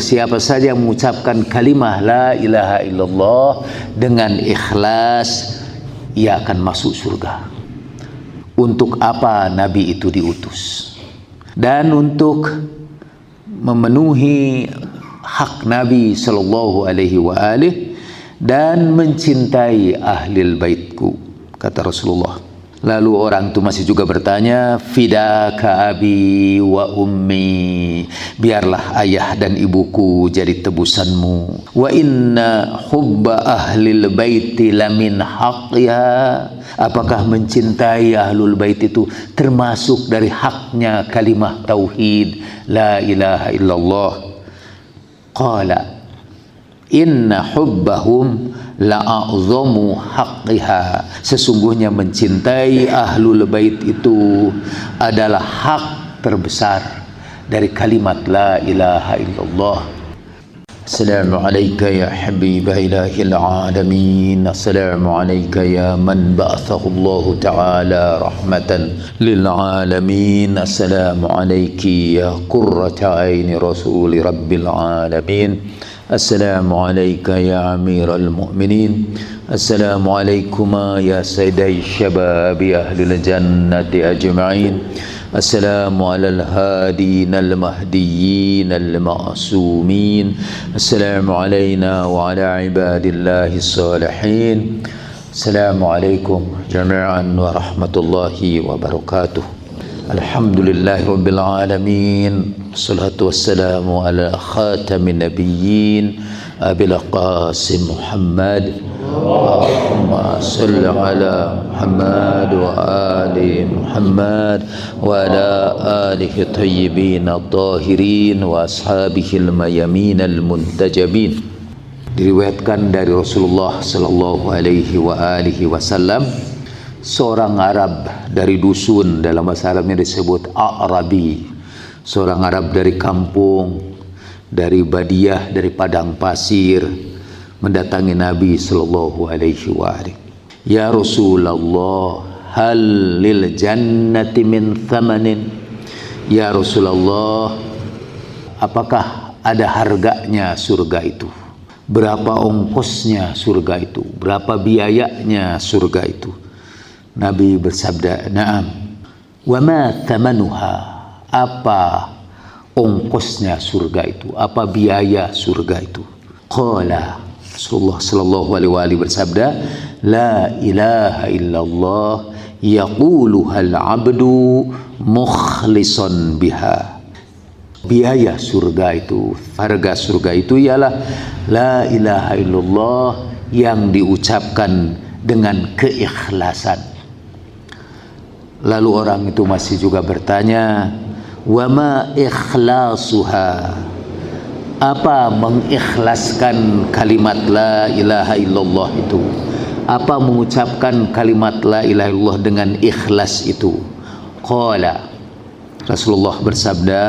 siapa saja yang mengucapkan kalimah la ilaha illallah dengan ikhlas, ia akan masuk surga. Untuk apa Nabi itu diutus? Dan untuk memenuhi hak Nabi sallallahu alaihi wa alihi dan mencintai ahlil baitku, kata Rasulullah. Lalu orang itu masih juga bertanya, fidaka abi wa ummi, biarlah ayah dan ibuku jadi tebusanmu. Wa inna hubba ahlil baiti lamin haqqiha, apakah mencintai ahlul bait itu termasuk dari haknya kalimah tauhid la ilaha illallah? Qala inna hubbahum la'a'zamu haqqiha, sesungguhnya mencintai ahlul bait itu adalah hak terbesar dari kalimat la ilaha illallah. Assalamu alayka ya habibah ilahil alamin, assalamu alayka ya man ba'athahu Allah ta'ala rahmatan lil alamin, assalamu alayki ya qurrata aini rasuli rabbil alamin, assalamu alayka ya amiral mu'minin, assalamu alaykuma ya sayyiday syababi ahlil jannati ajma'in, assalamu alal hadin al mahdiyin al ma'sumin, assalamu alayna wa ala ibadillahi salihin, assalamu alaikum jami'an wa rahmatullahi wa barakatuh. Alhamdulillahi rabbil alamin, salatu wassalamu ala khatamin nabiyyin abil qasim Muhammad, Allahumma salli ala Muhammad wa ali Muhammad wa ala alihi tayyibin at-tahirin wa ashabihi al-mayamin al-muntajabin. Diriwayatkan dari Rasulullah sallallahu alaihi wa alihi wasallam, seorang Arab dari dusun, dalam bahasa Arabnya disebut A'rabi, seorang Arab dari kampung, dari badiah, dari padang pasir, mendatangi Nabi sallallahu alaihi wa alihi. Ya Rasulullah, hal lil jannati min thamanin? Ya Rasulullah, apakah ada harganya surga itu? Berapa ongkosnya surga itu? Berapa biayanya surga itu? Nabi bersabda, "Na'am." "Wa ma thamanuha?" Apa ongkosnya surga itu? Apa biaya surga itu? Qala, Rasulullah sallallahu alaihi wasallam bersabda, "La ilaha illallah yaquluha al-'abdu mukhlishan biha." Biaya surga itu, harga surga itu ialah la ilaha illallah yang diucapkan dengan keikhlasan. Lalu orang itu masih juga bertanya, wa ma ikhlasuha? Apa mengikhlaskan kalimat la ilaha illallah itu? Apa mengucapkan kalimat la ilaha illallah dengan ikhlas itu? Qala, Rasulullah bersabda,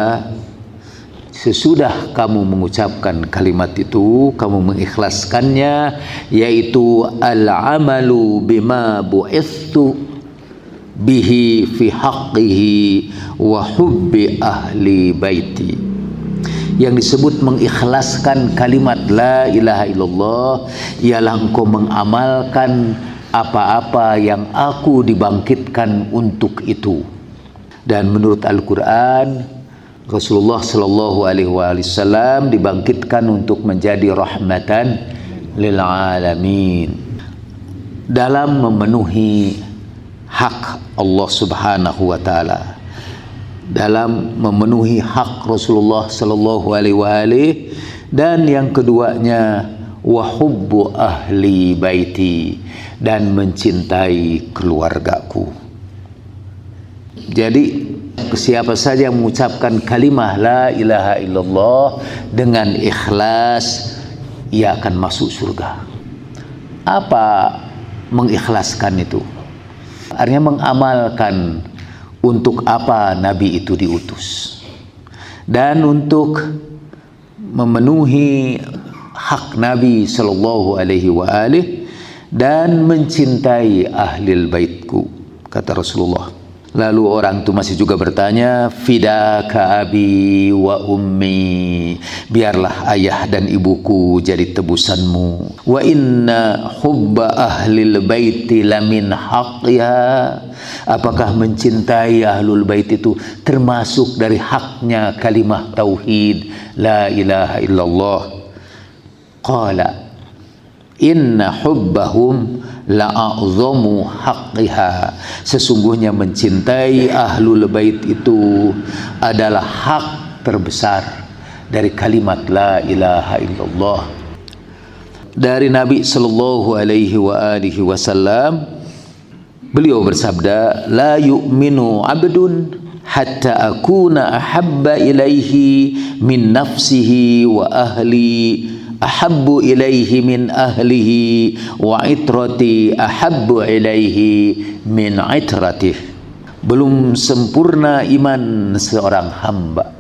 sesudah kamu mengucapkan kalimat itu, kamu mengikhlaskannya, yaitu al-amalu bima bu'ithu bihi fi haqqihi wa hubbi ahli baiti. Yang disebut mengikhlaskan kalimat la ilaha illallah ialah engkau mengamalkan apa-apa yang aku dibangkitkan untuk itu. Dan menurut Al-Quran, Rasulullah sallallahu alaihi wasallam dibangkitkan untuk menjadi rahmatan lil alamin, dalam memenuhi hak Allah subhanahu wa ta'ala, dalam memenuhi hak Rasulullah sallallahu alaihi wasallam, dan yang keduanya wa hubbu ahli baiti, dan mencintai keluargaku. Jadi siapa saja yang mengucapkan kalimah la ilaha illallah dengan ikhlas, ia akan masuk surga. Apa mengikhlaskan itu? Artinya mengamalkan untuk apa Nabi itu diutus, dan untuk memenuhi hak Nabi sallallahu alaihi wa alihi dan mencintai ahlil baitku, kata Rasulullah. Lalu orang itu masih juga bertanya, fidaka abi wa ummi, biarlah ayah dan ibuku jadi tebusanmu. Wa inna hubba ahlil baiti lamin haqqiha, apakah mencintai ahlul bait itu termasuk dari haknya kalimah tauhid la ilaha illallah. Qala inna hubbahum la'a'zamu haqqiha, sesungguhnya mencintai ahlul bait itu adalah hak terbesar dari kalimat la ilaha illallah. Dari Nabi sallallahu alaihi wasallam, beliau bersabda, la yu'minu 'abdun hatta akuna ahabba ilaihi min nafsihi wa ahli ahabbu ilaihi min ahlihi wa itrati ahabbu ilaihi min itratih. Belum sempurna iman seorang hamba.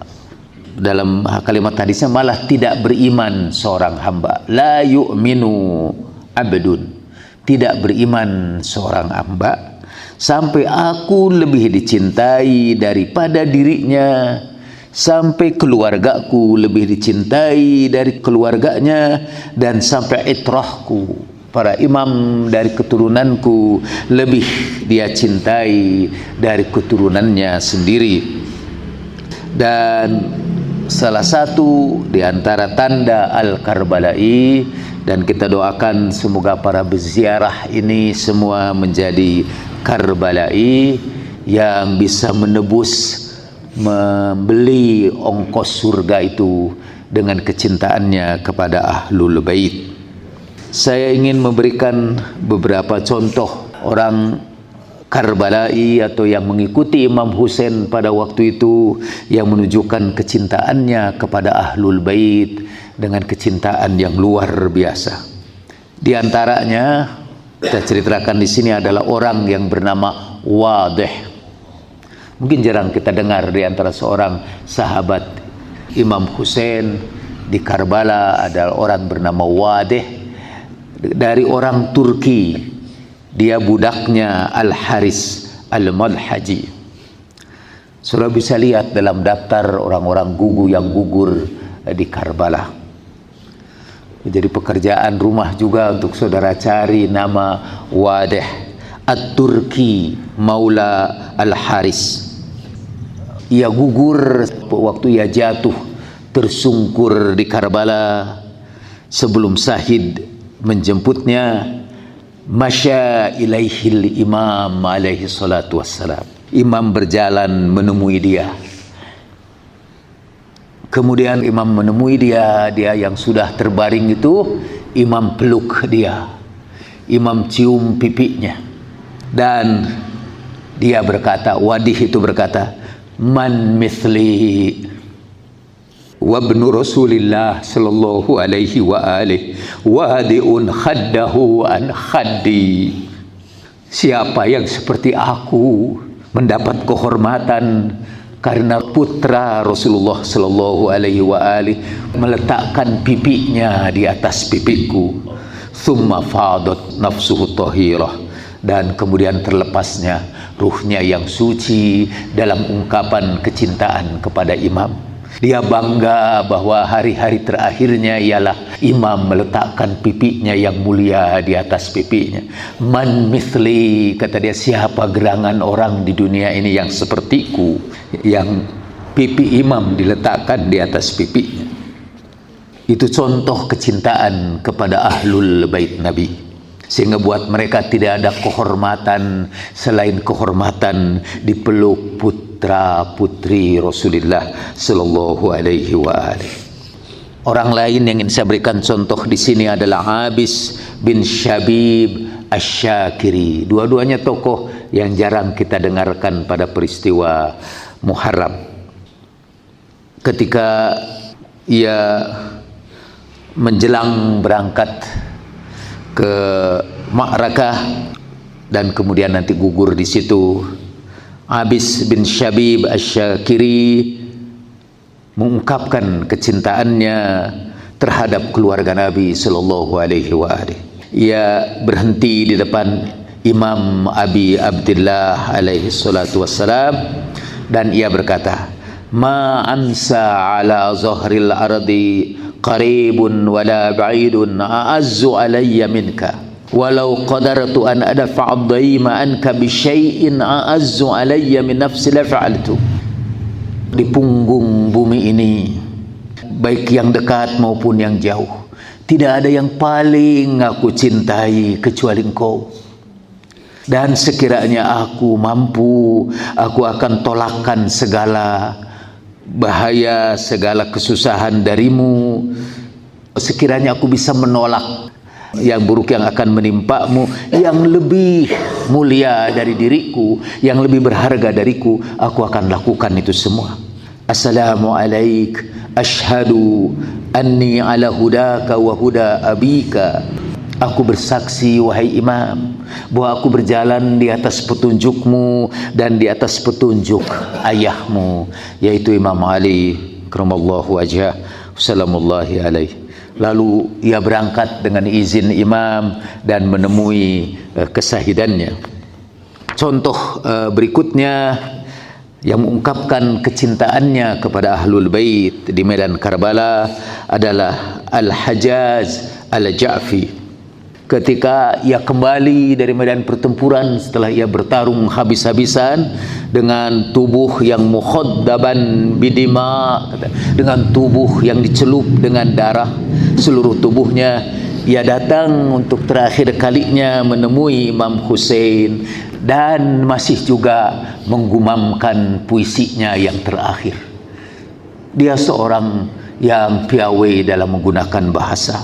Dalam kalimat hadisnya malah tidak beriman seorang hamba. La yu'minu abdun, tidak beriman seorang hamba sampai aku lebih dicintai daripada dirinya, sampai keluargaku lebih dicintai dari keluarganya, dan sampai itrahku, para imam dari keturunanku, lebih dia cintai dari keturunannya sendiri. Dan salah satu di antara tanda Al-Karbala'i, dan kita doakan semoga para berziarah ini semua menjadi Karbala'i yang bisa menebus, membeli ongkos surga itu dengan kecintaannya kepada ahlul bait. Saya ingin memberikan beberapa contoh orang Karbala'i atau yang mengikuti Imam Husain pada waktu itu, yang menunjukkan kecintaannya kepada ahlul bait dengan kecintaan yang luar biasa. Di antaranya kita ceritakan di sini adalah orang yang bernama Wadih. Mungkin jarang kita dengar di antara seorang sahabat Imam Husain di Karbala adalah orang bernama Wadih, dari orang Turki. Dia budaknya Al-Haris Al-Madhaji. Sudah bisa lihat dalam daftar orang-orang yang gugur di Karbala. Jadi pekerjaan rumah juga untuk saudara cari nama Wadih At-Turki Maula Al-Haris. Ia gugur waktu ia jatuh tersungkur di Karbala. Sebelum Syahid menjemputnya, masya ilaihil imam alaihi salatu wassalam. Imam berjalan menemui dia. Kemudian imam menemui dia yang sudah terbaring itu, imam peluk dia. Imam cium pipinya. Dan dia berkata, Wadih itu berkata, man mithli wabnu Rasulillah sallallahu alaihi wa alihi wadi'un khaddahu an khaddi. Siapa yang seperti aku mendapat kehormatan karena putra Rasulullah sallallahu alaihi wa alihi meletakkan pipinya di atas pipiku. Thumma fadat nafsuhu tahirah, dan kemudian terlepasnya ruhnya yang suci dalam ungkapan kecintaan kepada imam. Dia bangga bahwa hari-hari terakhirnya ialah imam meletakkan pipinya yang mulia di atas pipinya. Man mithli, kata dia, siapa gerangan orang di dunia ini yang sepertiku, yang pipi imam diletakkan di atas pipinya. Itu contoh kecintaan kepada ahlul bait Nabi, sehingga buat mereka tidak ada kehormatan selain kehormatan dipeluk putra putri Rasulullah sallallahu alaihi wa alihi. Orang lain yang ingin saya berikan contoh di sini adalah Abis bin Syabib Asy-Syakiri. Dua-duanya tokoh yang jarang kita dengarkan pada peristiwa Muharram. Ketika ia menjelang berangkat ke Ma'rakah dan kemudian nanti gugur di situ, Abis bin Syabib Asy-Syakiri mengungkapkan kecintaannya terhadap keluarga Nabi sallallahu alaihi wa alihi. Ia berhenti di depan Imam Abi Abdullah alaihi salatu wassalam, dan ia berkata, ma amsa ala zahril ardi qaribun wala ba'idun a'azzu alayya minka walau qadartu an adfa'a ad-daima anka bi syai'in a'azzu alayya min nafsi la fa'altu. Di punggung bumi ini, baik yang dekat maupun yang jauh, tidak ada yang paling aku cintai kecuali engkau. Dan sekiranya aku mampu, aku akan tolakkan segala bahaya, segala kesusahan darimu. Sekiranya aku bisa menolak yang buruk yang akan menimpamu, yang lebih mulia dari diriku, yang lebih berharga dariku, aku akan lakukan itu semua. Assalamualaikum, ashhadu anni ala hudaka wa huda abika. Aku bersaksi, wahai imam, bahwa aku berjalan di atas petunjukmu dan di atas petunjuk ayahmu, yaitu Imam Ali karamallahu wajhah salamullahi alaih. Lalu ia berangkat dengan izin imam dan menemui kesahidannya. Contoh berikutnya yang mengungkapkan kecintaannya kepada Ahlul Bait di medan Karbala adalah Al-Hajjaj Al-Ja'fi. Ketika ia kembali dari medan pertempuran setelah ia bertarung habis-habisan dengan tubuh yang mukhaddaban bidima, dengan tubuh yang dicelup dengan darah seluruh tubuhnya, ia datang untuk terakhir kalinya menemui Imam Hussein dan masih juga menggumamkan puisinya yang terakhir. Dia seorang yang piawai dalam menggunakan bahasa.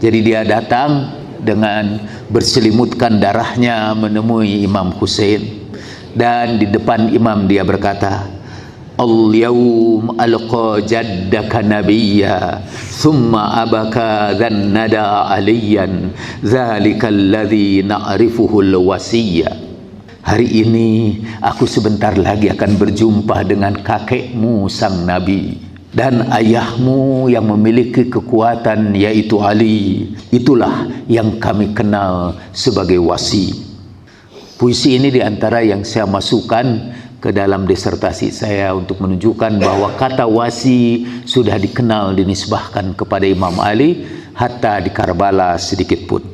Jadi dia datang dengan berselimutkan darahnya menemui Imam Hussein, dan di depan imam dia berkata, al-yawm alqa jaddaka nabiyya thumma abaka dhan nada aliyan dzalika alladhi na'rifuhu al-wasiyya. Hari ini aku sebentar lagi akan berjumpa dengan kakekmu sang nabi dan ayahmu yang memiliki kekuatan, yaitu Ali. Itulah yang kami kenal sebagai wasi. Puisi ini diantara yang saya masukkan ke dalam disertasi saya untuk menunjukkan bahwa kata wasi sudah dikenal, dinisbahkan kepada Imam Ali hatta di Karbala sedikit pun.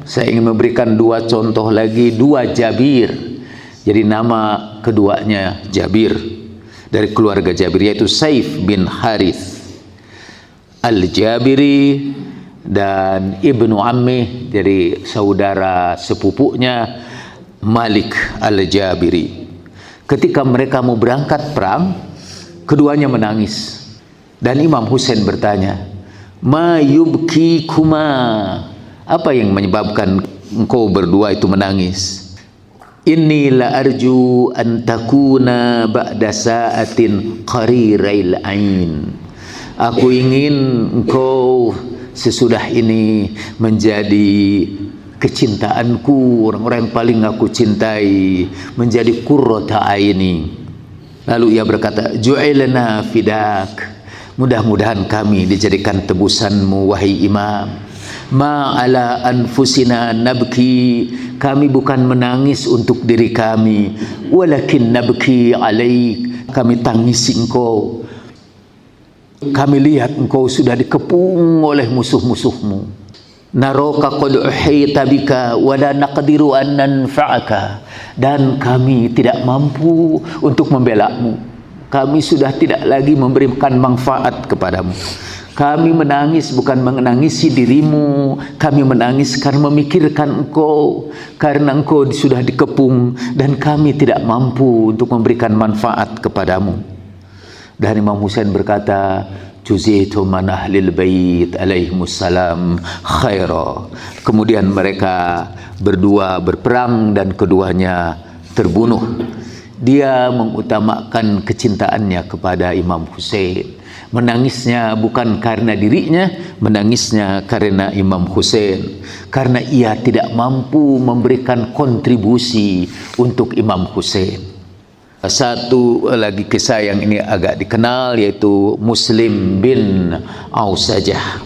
Saya ingin memberikan dua contoh lagi, dua Jabir. Jadi nama keduanya Jabir, dari keluarga Jabir, yaitu Saif bin Harith Al-Jabiri dan Ibnu Ammi, dari saudara sepupunya Malik Al-Jabiri. Ketika mereka mau berangkat perang, keduanya menangis. Dan Imam Hussein bertanya, ma yubkikuma, apa yang menyebabkan engkau berdua itu menangis? Inni la arju an takuna ba'da sa'atin qarirail ain. Aku ingin engkau sesudah ini menjadi kecintaanku, orang-orang yang paling aku cintai, menjadi qurrata aini. Lalu ia berkata, ju'ilna fidak, mudah-mudahan kami dijadikan tebusanmu wahai imam. Ma ala anfusina nabki, kami bukan menangis untuk diri kami, walakin nabki alaik, kami tangisi engkau. Kami lihat engkau sudah dikepung oleh musuh-musuhmu. Naraka qad uhita bika wa la naqdiru an nanfa'aka, dan kami tidak mampu untuk membelamu. Kami sudah tidak lagi memberikan manfaat kepadamu. Kami menangis bukan menangisi dirimu, kami menangis karena memikirkan engkau, karena engkau sudah dikepung dan kami tidak mampu untuk memberikan manfaat kepadamu. Dan Imam Hussein berkata, juzitu man ahlil bait alaihimussalam khaira. Kemudian mereka berdua berperang dan keduanya terbunuh. Dia mengutamakan kecintaannya kepada Imam Hussein. Menangisnya bukan karena dirinya, menangisnya karena Imam Hussein, karena ia tidak mampu memberikan kontribusi untuk Imam Hussein. Satu lagi kisah yang ini agak dikenal, yaitu Muslim bin Ausajah.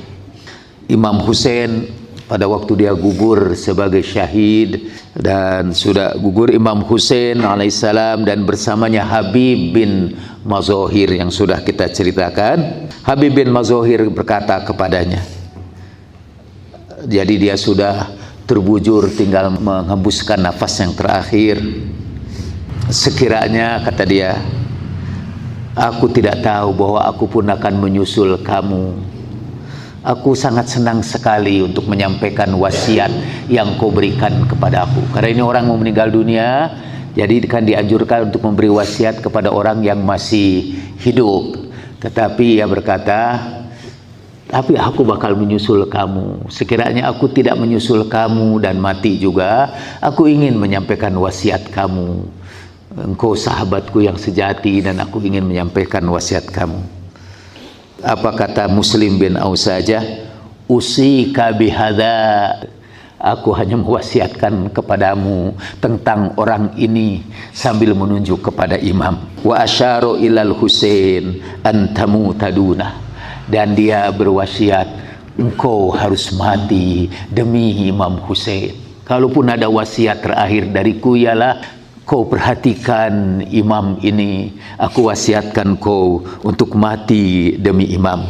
Imam Hussein pada waktu dia gugur sebagai syahid, dan sudah gugur Imam Husain alaihissalam, dan bersamanya Habib bin Mazohir yang sudah kita ceritakan. Habib bin Mazohir berkata kepadanya, jadi dia sudah terbujur tinggal menghembuskan nafas yang terakhir. Sekiranya, kata dia, aku tidak tahu bahwa aku pun akan menyusul kamu. Aku sangat senang sekali untuk menyampaikan wasiat yang kau berikan kepada aku. Karena ini orang mau meninggal dunia, jadi kan dianjurkan untuk memberi wasiat kepada orang yang masih hidup. Tetapi ia berkata, tapi aku bakal menyusul kamu. Sekiranya aku tidak menyusul kamu dan mati juga, aku ingin menyampaikan wasiat kamu. Engkau sahabatku yang sejati dan aku ingin menyampaikan wasiat kamu. Apa kata Muslim bin Aus saja? Usika bihadza. Aku hanya mewasiatkan kepadamu tentang orang ini, sambil menunjuk kepada imam. Wa asyara ilal Husain antamu taduna. Dan dia berwasiat, engkau harus mati demi Imam Husain. Kalaupun ada wasiat terakhir dariku, ialah kau perhatikan imam ini. Aku wasiatkan kau untuk mati demi imam.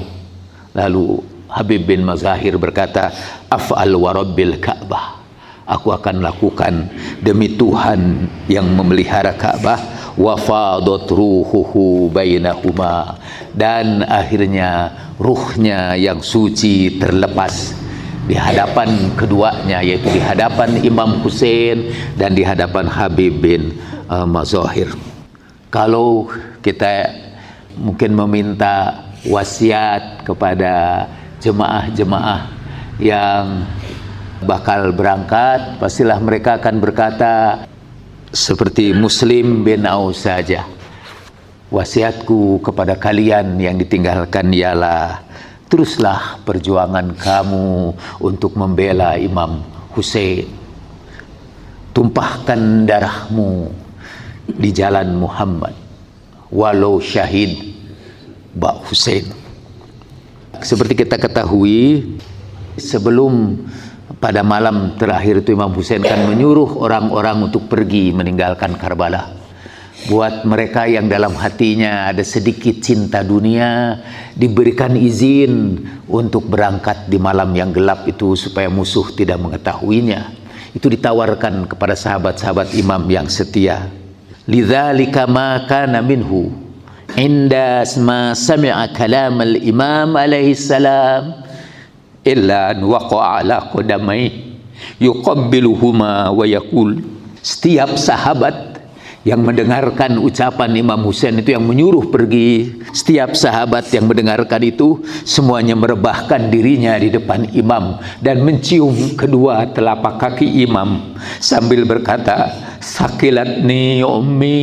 Lalu Habib bin Mazahir berkata, af'al wa rabbil Ka'bah. Aku akan lakukan demi Tuhan yang memelihara Ka'bah. Wa fadat ruhuhu bainahuma. Dan akhirnya ruhnya yang suci terlepas di hadapan keduanya, yaitu di hadapan Imam Husain dan di hadapan Habib bin Mazohir. Kalau kita mungkin meminta wasiat kepada jemaah-jemaah yang bakal berangkat, pastilah mereka akan berkata seperti Muslim bin Aus saja, wasiatku kepada kalian yang ditinggalkan ialah teruslah perjuangan kamu untuk membela Imam Husain. Tumpahkan darahmu di jalan Muhammad, walau syahid Mbak Husain. Seperti kita ketahui, sebelum pada malam terakhir itu Imam Husain kan menyuruh orang-orang untuk pergi meninggalkan Karbala. Buat mereka yang dalam hatinya ada sedikit cinta dunia, diberikan izin untuk berangkat di malam yang gelap itu supaya musuh tidak mengetahuinya. Itu ditawarkan kepada sahabat-sahabat imam yang setia. Lidzalika ma kana minhu inda ma sami'a kalam al-imam alaihi salam illa an waqa'a ala qadamai yuqabbiluhuma wa yaqul. Setiap sahabat yang mendengarkan ucapan Imam Husain itu yang menyuruh pergi, setiap sahabat yang mendengarkan itu semuanya merebahkan dirinya di depan imam dan mencium kedua telapak kaki imam sambil berkata, sakilatni ummi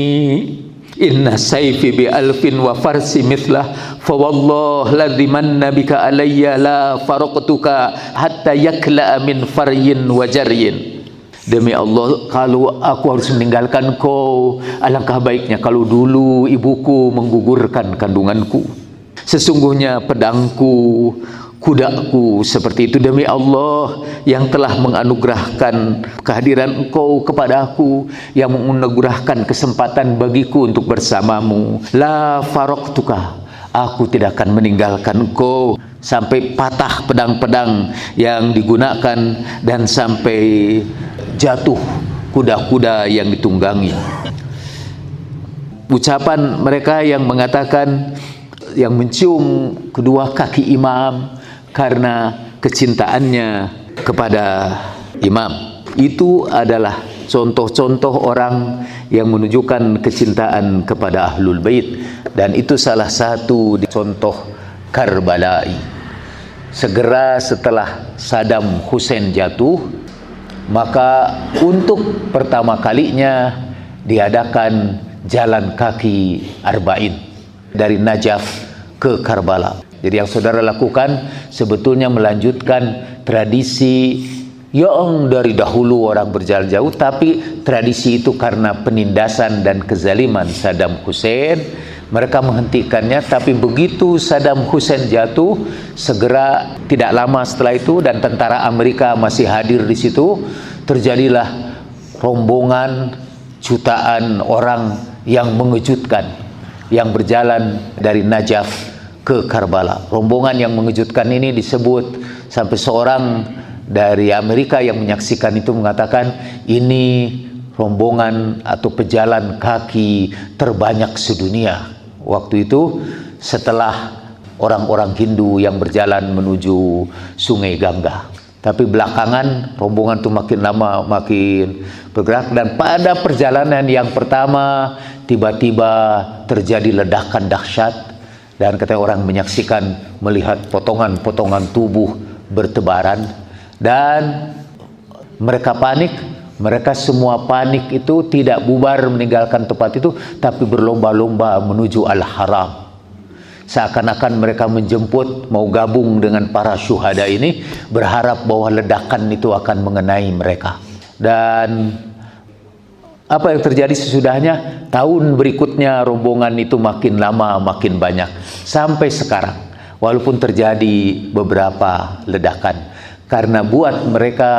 inna sayfi bi alfin wa farsi mithlah fa wallah ladhimanna bika alayya la faraqtuka hatta yakla min faryin wa jaryin. Demi Allah, kalau aku harus meninggalkan kau, alangkah baiknya kalau dulu ibuku menggugurkan kandunganku. Sesungguhnya pedangku, kudaku seperti itu. Demi Allah yang telah menganugerahkan kehadiran engkau kepada aku, yang menganugerahkan kesempatan bagiku untuk bersamamu. La faraqtuka, aku tidak akan meninggalkan engkau sampai patah pedang-pedang yang digunakan dan sampai jatuh kuda-kuda yang ditunggangi. Ucapan mereka yang mengatakan, yang mencium kedua kaki imam karena kecintaannya kepada imam, itu adalah contoh-contoh orang yang menunjukkan kecintaan kepada Ahlul Bait, dan itu salah satu contoh Karbala'i. Segera setelah Saddam Hussein jatuh, maka untuk pertama kalinya diadakan jalan kaki Arba'in dari Najaf ke Karbala. Jadi yang saudara lakukan sebetulnya melanjutkan tradisi yang dari dahulu orang berjalan jauh, tapi tradisi itu karena penindasan dan kezaliman Saddam Hussein, Mereka menghentikannya, tapi begitu Saddam Hussein jatuh, segera tidak lama setelah itu, dan tentara Amerika masih hadir di situ, terjadilah rombongan jutaan orang yang mengejutkan yang berjalan dari Najaf ke Karbala. Rombongan yang mengejutkan ini disebut sampai seorang dari Amerika yang menyaksikan itu mengatakan, ini rombongan atau pejalan kaki terbanyak sedunia. Waktu itu setelah orang-orang Hindu yang berjalan menuju Sungai Gangga. Tapi belakangan rombongan itu makin lama makin bergerak, dan pada perjalanan yang pertama tiba-tiba terjadi ledakan dahsyat, dan katanya orang menyaksikan melihat potongan-potongan tubuh bertebaran, dan mereka panik. Mereka semua panik itu, tidak bubar meninggalkan tempat itu, tapi berlomba-lomba menuju Al-Haram. Seakan-akan mereka menjemput, mau gabung dengan para syuhada ini, berharap bahwa ledakan itu akan mengenai mereka. Dan apa yang terjadi sesudahnya? Tahun berikutnya rombongan itu makin lama makin banyak, sampai sekarang. Walaupun terjadi beberapa ledakan, karena buat mereka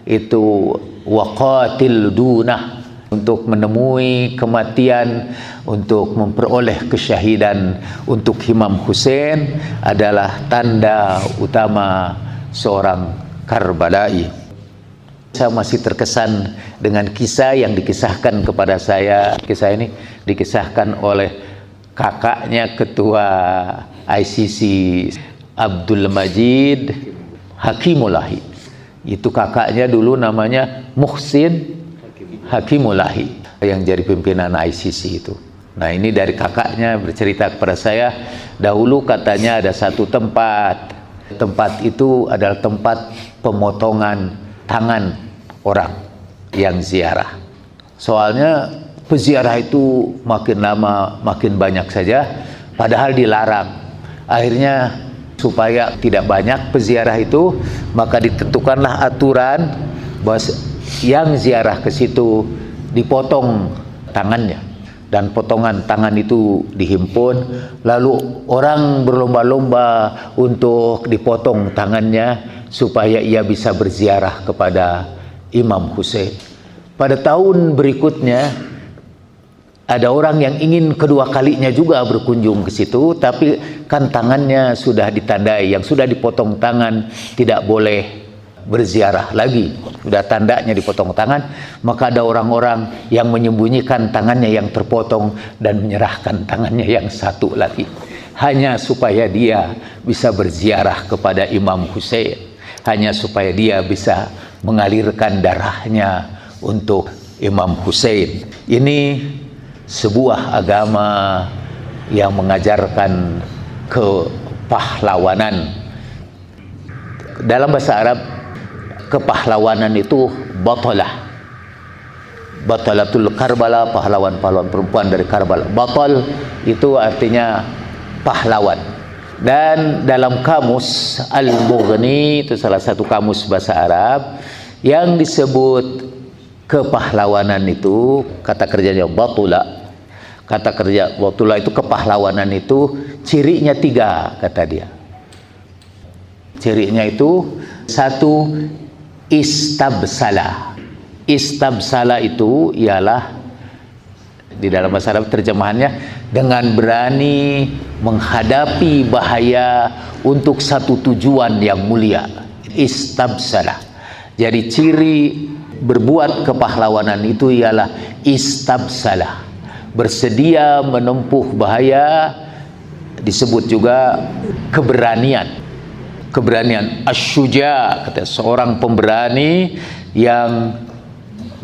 itu waqatil dunah, untuk menemui kematian, untuk memperoleh kesyahidan untuk Imam Hussein adalah tanda utama seorang Karbala'i. Saya masih terkesan dengan kisah yang dikisahkan kepada saya. Kisah ini dikisahkan oleh kakaknya ketua ICC, Abdul Majid Hakimulahi. Itu kakaknya dulu namanya Muhsin Hakimulahi yang jadi pimpinan ICC itu. Nah, ini dari kakaknya bercerita kepada saya, dahulu katanya ada satu tempat. Tempat itu adalah tempat pemotongan tangan orang yang ziarah. Soalnya peziarah itu makin lama makin banyak saja, padahal dilarang. Akhirnya supaya tidak banyak peziarah itu, maka ditentukanlah aturan bahwa yang ziarah ke situ dipotong tangannya, dan potongan tangan itu dihimpun, lalu orang berlomba-lomba untuk dipotong tangannya supaya ia bisa berziarah kepada Imam Hussein. Pada tahun berikutnya ada orang yang ingin kedua kalinya juga berkunjung ke situ, tapi kan tangannya sudah ditandai, yang sudah dipotong tangan tidak boleh berziarah lagi, sudah tandanya dipotong tangan. Maka ada orang-orang yang menyembunyikan tangannya yang terpotong dan menyerahkan tangannya yang satu lagi, hanya supaya dia bisa berziarah kepada Imam Hussein, hanya supaya dia bisa mengalirkan darahnya untuk Imam Hussein. Ini sebuah agama yang mengajarkan kepahlawanan. Dalam bahasa Arab, kepahlawanan itu batalah. Batalatul Karbala, pahlawan-pahlawan perempuan dari Karbala. Batal itu artinya pahlawan. Dan dalam kamus Al-Mughni, itu salah satu kamus bahasa Arab, yang disebut kepahlawanan itu, kata kerjanya batula. Kata kerja batula itu kepahlawanan itu cirinya 3, kata dia. Cirinya itu, 1, istabsala. Istabsala itu ialah, di dalam bahasa Arab terjemahannya, dengan berani menghadapi bahaya untuk satu tujuan yang mulia. Istabsala. Jadi ciri berbuat kepahlawanan itu ialah istabsala, bersedia menempuh bahaya. Disebut juga keberanian. Keberanian, asyuja, kata seorang pemberani yang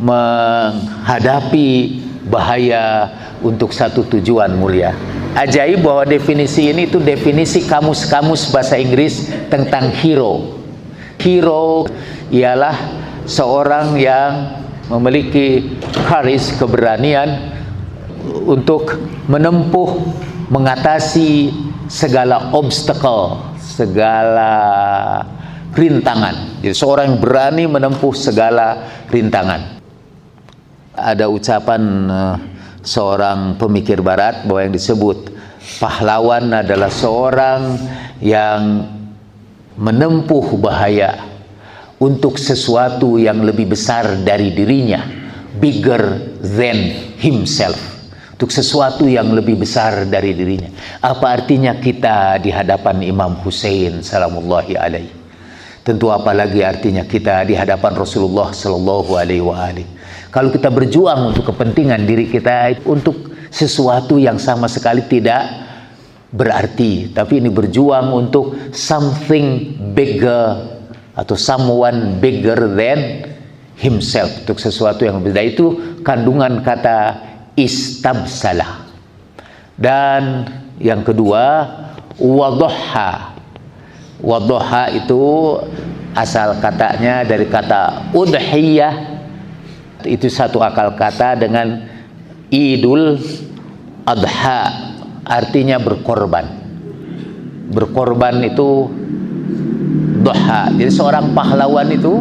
menghadapi bahaya untuk satu tujuan mulia. Ajaib bahwa definisi ini itu definisi kamus-kamus bahasa Inggris tentang hero. Hero ialah seorang yang memiliki courage, keberanian untuk menempuh, mengatasi segala obstacle, segala rintangan. Jadi seorang yang berani menempuh segala rintangan. Ada ucapan seorang pemikir barat bahwa yang disebut pahlawan adalah seorang yang menempuh bahaya untuk sesuatu yang lebih besar dari dirinya, bigger than himself, untuk sesuatu yang lebih besar dari dirinya. Apa artinya kita di hadapan Imam Husain salamullahi alaihi? Tentu apalagi artinya kita di hadapan Rasulullah sallallahu alaihi wasallam. Kalau kita berjuang untuk kepentingan diri kita, untuk sesuatu yang sama sekali tidak berarti, tapi ini berjuang untuk something bigger atau someone bigger than himself, untuk sesuatu yang berbeda. Itu kandungan kata istabsalah. Dan yang kedua, wadhaha. Wadhaha itu asal katanya dari kata udhiyah, itu satu akal kata dengan Idul Adha, artinya berkorban. Berkorban itu doha. Jadi seorang pahlawan itu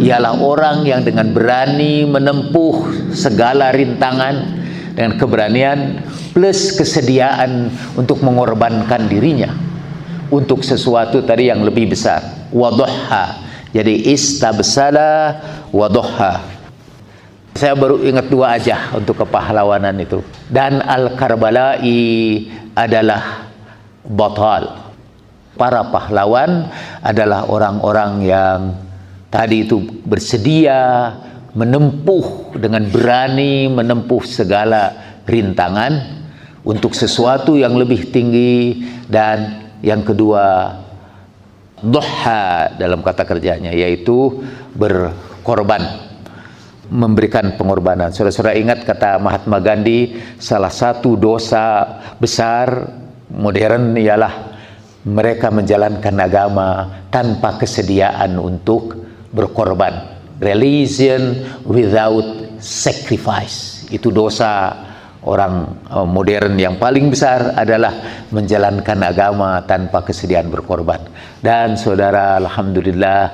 ialah orang yang dengan berani menempuh segala rintangan dengan keberanian plus kesediaan untuk mengorbankan dirinya untuk sesuatu tadi yang lebih besar. Wadhaha. Jadi istabsala wadhaha. Saya baru ingat dua aja untuk kepahlawanan itu. Dan Al-Karbala'i adalah batal. Para pahlawan adalah orang-orang yang tadi itu bersedia menempuh dengan berani, menempuh segala rintangan untuk sesuatu yang lebih tinggi. Dan yang kedua, doha dalam kata kerjanya, yaitu berkorban, memberikan pengorbanan. Saudara-saudara ingat kata Mahatma Gandhi, salah satu dosa besar modern ialah mereka menjalankan agama tanpa kesediaan untuk berkorban. Religion without sacrifice. Itu dosa orang modern yang paling besar, adalah menjalankan agama tanpa kesediaan berkorban. Dan saudara, alhamdulillah,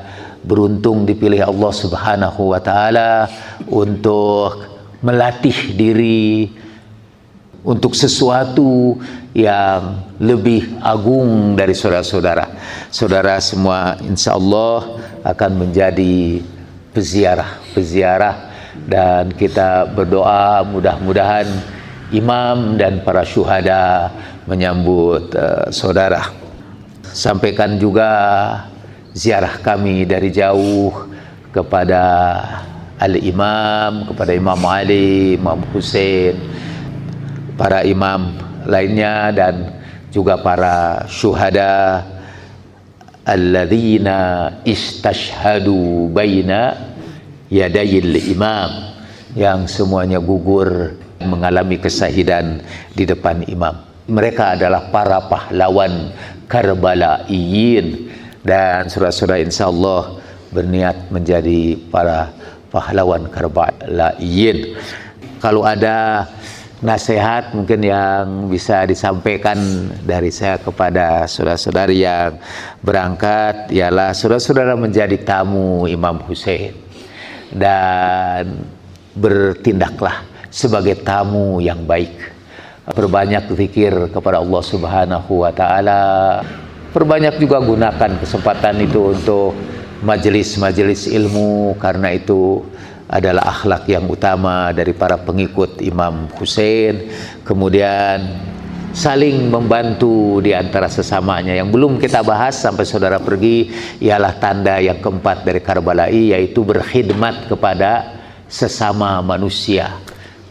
beruntung dipilih Allah Subhanahu wa taala untuk melatih diri untuk sesuatu yang lebih agung dari saudara-saudara. Saudara semua insya Allah akan menjadi peziarah, dan kita berdoa mudah-mudahan imam dan para syuhada menyambut saudara. Sampaikan juga ziarah kami dari jauh kepada Al-Imam, kepada Imam Ali, Imam Husain, para imam lainnya, dan juga para syuhada alladzina istashhadu baina yadayil imam, yang semuanya gugur mengalami kesahidan di depan imam. Mereka adalah para pahlawan Karbala'iyin, dan saudara-saudara insyaallah berniat menjadi para pahlawan Karbala'iyin. Kalau ada nasihat mungkin yang bisa disampaikan dari saya kepada saudara-saudari yang berangkat, ialah saudara-saudara menjadi tamu Imam Husain dan bertindaklah sebagai tamu yang baik. Perbanyak zikir kepada Allah Subhanahu wa taala. Perbanyak juga gunakan kesempatan itu untuk majelis-majelis ilmu, karena itu adalah akhlak yang utama dari para pengikut Imam Husain. Kemudian saling membantu di antara sesamanya. Yang belum kita bahas sampai saudara pergi ialah tanda yang keempat dari Karbala'i, yaitu berkhidmat kepada sesama manusia,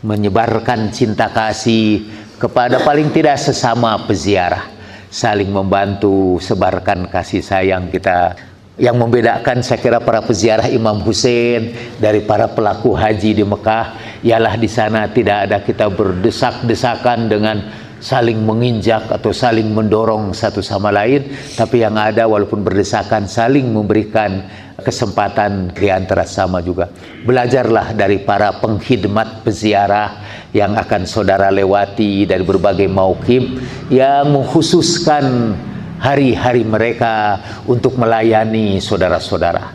menyebarkan cinta kasih kepada paling tidak sesama peziarah, saling membantu, sebarkan kasih sayang kita. Yang membedakan saya kira para peziarah Imam Husain dari para pelaku haji di Mekah ialah di sana tidak ada kita berdesak-desakan dengan saling menginjak atau saling mendorong satu sama lain, tapi yang ada walaupun berdesakan saling memberikan kesempatan di antara sama juga. Belajarlah dari para pengkhidmat peziarah yang akan saudara lewati dari berbagai mauqif yang mengkhususkan hari-hari mereka untuk melayani saudara-saudara.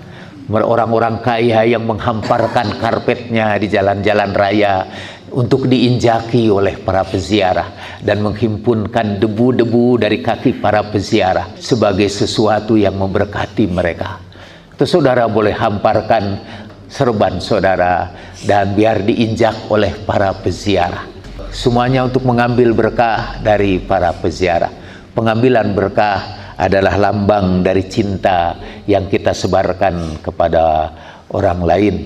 orang-orang kaya yang menghamparkan karpetnya di jalan-jalan raya untuk diinjaki oleh para peziarah dan menghimpunkan debu-debu dari kaki para peziarah sebagai sesuatu yang memberkati mereka. Itu saudara boleh hamparkan serban saudara dan biar diinjak oleh para peziarah. Semuanya untuk mengambil berkah dari para peziarah. Pengambilan berkah adalah lambang dari cinta yang kita sebarkan kepada orang lain.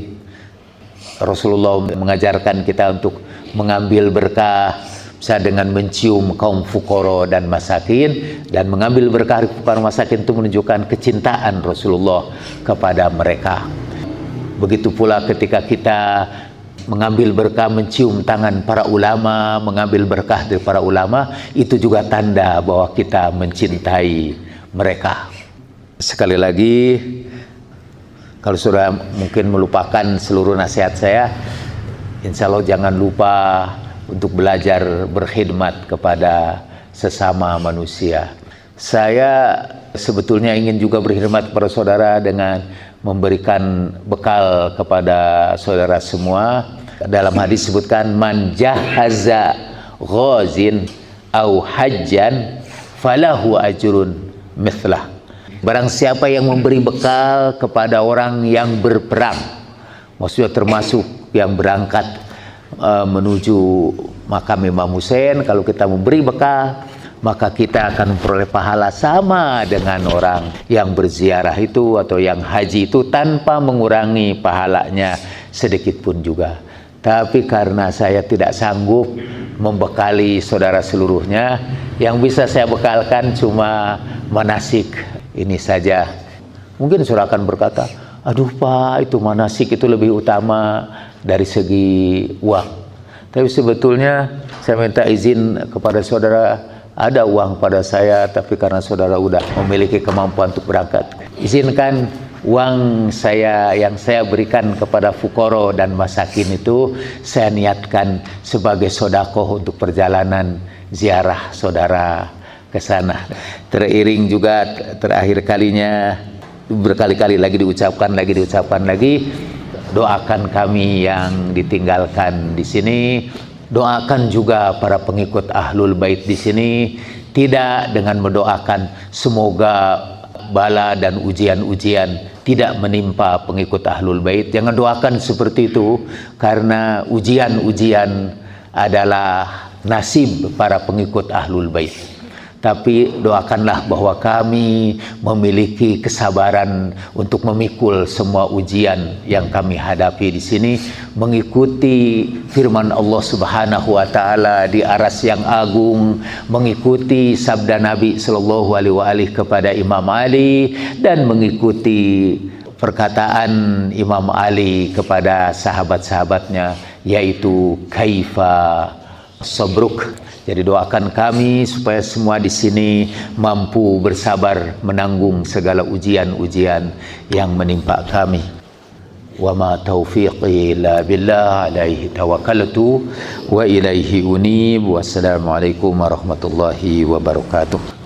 Rasulullah mengajarkan kita untuk mengambil berkah bisa dengan mencium kaum fukara dan masakin, dan mengambil berkah dari fukara masakin itu menunjukkan kecintaan Rasulullah kepada mereka. Begitu pula ketika kita mengambil berkah, mencium tangan para ulama, mengambil berkah dari para ulama, itu juga tanda bahwa kita mencintai mereka. Sekali lagi, kalau sudah mungkin melupakan seluruh nasihat saya, insya Allah jangan lupa untuk belajar berkhidmat kepada sesama manusia. Saya sebetulnya ingin juga berkhidmat kepada saudara dengan memberikan bekal kepada saudara semua. Dalam hadis sebutkan, man jahaza ghazin au hajjan falahu ajrun mithlah. Barang siapa yang memberi bekal kepada orang yang berperang, maksudnya termasuk yang berangkat menuju makam Imam Hussein, kalau kita memberi bekal, maka kita akan memperoleh pahala sama dengan orang yang berziarah itu atau yang haji itu tanpa mengurangi pahalanya sedikit pun juga. Tapi karena saya tidak sanggup membekali saudara seluruhnya, yang bisa saya bekalkan cuma manasik ini saja. Mungkin saudara akan berkata, aduh Pak, itu manasik itu lebih utama dari segi uang. Tapi sebetulnya saya minta izin kepada saudara, ada uang pada saya, tapi karena saudara udah memiliki kemampuan untuk berangkat, izinkan uang saya yang saya berikan kepada fukara dan masakin itu saya niatkan sebagai sedekah untuk perjalanan ziarah saudara ke sana. Teriring juga terakhir kalinya, berkali-kali lagi diucapkan lagi, doakan kami yang ditinggalkan di sini. Doakan juga para pengikut Ahlul Bait di sini, tidak dengan mendoakan semoga bala dan ujian-ujian tidak menimpa pengikut Ahlul Bait. Jangan doakan seperti itu, karena ujian-ujian adalah nasib para pengikut Ahlul Bait. Tapi doakanlah bahwa kami memiliki kesabaran untuk memikul semua ujian yang kami hadapi di sini, mengikuti firman Allah Subhanahu wa taala di aras yang agung, mengikuti sabda Nabi sallallahu alaihi wasallam kepada Imam Ali, dan mengikuti perkataan Imam Ali kepada sahabat-sahabatnya, yaitu kaifa sabruk. Jadi doakan kami supaya semua di sini mampu bersabar menanggung segala ujian-ujian yang menimpa kami. Wa ma taufiqi illa billah, alaihi tawakkaltu wa ilaihi unib. Wassalamualaikum warahmatullahi wabarakatuh.